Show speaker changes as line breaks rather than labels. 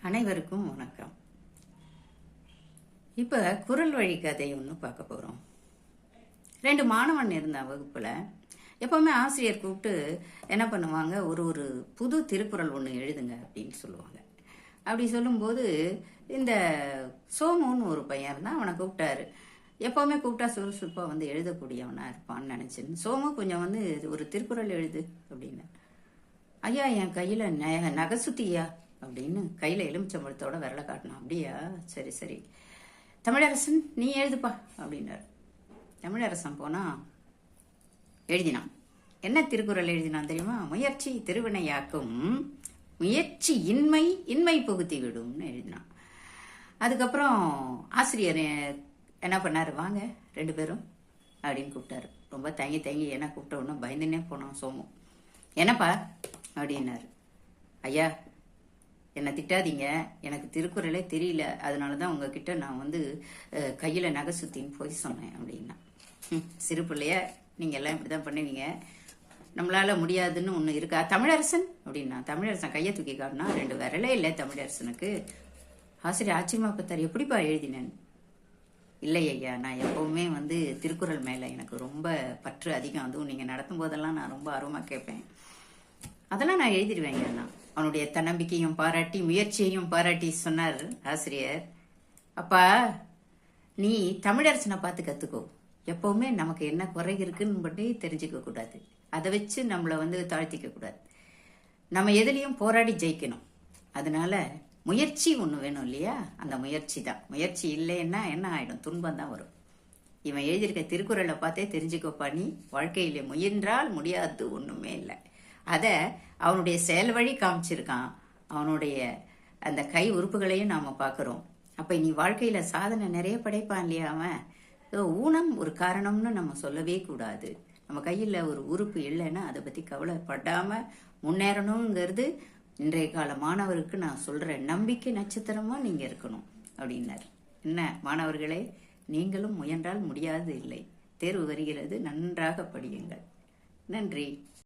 அனைவருக்கும் வணக்கம். இப்ப குரல் வழி கதை ஒன்று பார்க்க போறோம். 2 மாணவன் இருந்தான் வகுப்புல. எப்பவுமே ஆசிரியர் கூப்பிட்டு என்ன பண்ணுவாங்க, ஒரு புது திருக்குறள் ஒன்று எழுதுங்க அப்படின்னு சொல்லுவாங்க. அப்படி சொல்லும்போது இந்த சோமுன்னு ஒரு பையன் இருந்தான். அவனை கூப்பிட்டாரு. எப்பவுமே கூப்பிட்டா சுறுசுறுப்பா எழுதக்கூடியவனா இருப்பான்னு நினைச்சேன். சோமு கொஞ்சம் ஒரு திருக்குறள் எழுது அப்படின்னு. ஐயா, என் கையில நகசுத்தியா அப்படின்னு கையில எலுமிச்சம்பழத்தோட விரல காட்டினான். அப்படியா, சரி சரி, தமிழரசன் நீ எழுதுப்பா அப்படின்னாரு. தமிழரசன் போனா எழுதினான். என்ன திருக்குறள் எழுதினான் தெரியுமா? முயற்சி திருவினையாக்கும், முயற்சி இன்மை புகுத்தி விடும்னு எழுதினான். அதுக்கப்புறம் ஆசிரியர் என்ன பண்ணாரு, வாங்க 2 பேரும் அப்படின்னு கூப்பிட்டாரு. ரொம்ப தங்கி என்ன கூப்பிட்ட உடனே பயந்துனே போனோம் சோமு. என்னப்பா அப்படின்னாரு. ஐயா, என்னை திட்டாதீங்க, எனக்கு திருக்குறளே தெரியல, அதனாலதான் உங்ககிட்ட நான் கையில நகை சுத்தின்னு போய் சொன்னேன் அப்படின்னா. சிறு பிள்ளைய நீங்க எல்லாம் இப்படிதான் பண்ணுவீங்க, நம்மளால முடியாதுன்னு ஒண்ணு இருக்கா தமிழரசன் அப்படின்னா. தமிழரசன் கையை தூக்கி காட்டினா 2 விரலே இல்லை தமிழரசனுக்கு. ஆசிரியர் ஆச்சரியமா பார்த்தாரு. எப்படிப்பா எழுதினேன்? இல்லை ஐயா, நான் எப்பவுமே திருக்குறள் மேல எனக்கு ரொம்ப பற்று அதிகம். அதுவும் நீங்க நடத்தும் போதெல்லாம் நான் ரொம்ப ஆர்வமா கேட்பேன். அதெல்லாம் நான் எழுதிடுவேங்க. அவனுடைய தன்னம்பிக்கையும் பாராட்டி முயற்சியையும் பாராட்டி சொன்னார் ஆசிரியர். அப்பா, நீ தமிழரசனை பார்த்து கத்துக்கோ. எப்பவுமே நமக்கு என்ன குறை இருக்குன்னு மட்டும் தெரிஞ்சுக்க கூடாது. அதை வச்சு நம்மளை தாழ்த்திக்க கூடாது. நம்ம எதுலையும் போராடி ஜெயிக்கணும். அதனால முயற்சி ஒண்ணு வேணும் இல்லையா? அந்த முயற்சி தான். முயற்சி இல்லைன்னா என்ன ஆயிடும்? துன்பம் தான் வரும். இவன் எழுதியிருக்க திருக்குறளை பார்த்தே தெரிஞ்சுக்கோப்பா, நீ வாழ்க்கையில முயன்றால் முடியாது ஒண்ணுமே இல்லை. அத அவனுடைய செயல் வழி காமிச்சிருக்கான். அவனுடைய அந்த கை உறுப்புகளையும் நாம பாக்குறோம். அப்ப நீ வாழ்க்கையில சாதனை நிறைய படைப்பான் இல்லையா அவன்? ஊனம் ஒரு காரணம்னு நம்ம சொல்லவே கூடாது. நம்ம கையில ஒரு உறுப்பு இல்லைன்னா அதை பத்தி கவலைப்படாம முன்னேறணுங்கிறது இன்றைய கால மாணவருக்கு நான் சொல்ற நம்பிக்கை நட்சத்திரமா நீங்க இருக்கணும் அப்படின்னாரு. என்ன மாணவர்களே, நீங்களும் முயன்றால் முடியாது இல்லை. தேர்வு வருகிறது, நன்றாக படியுங்கள். நன்றி.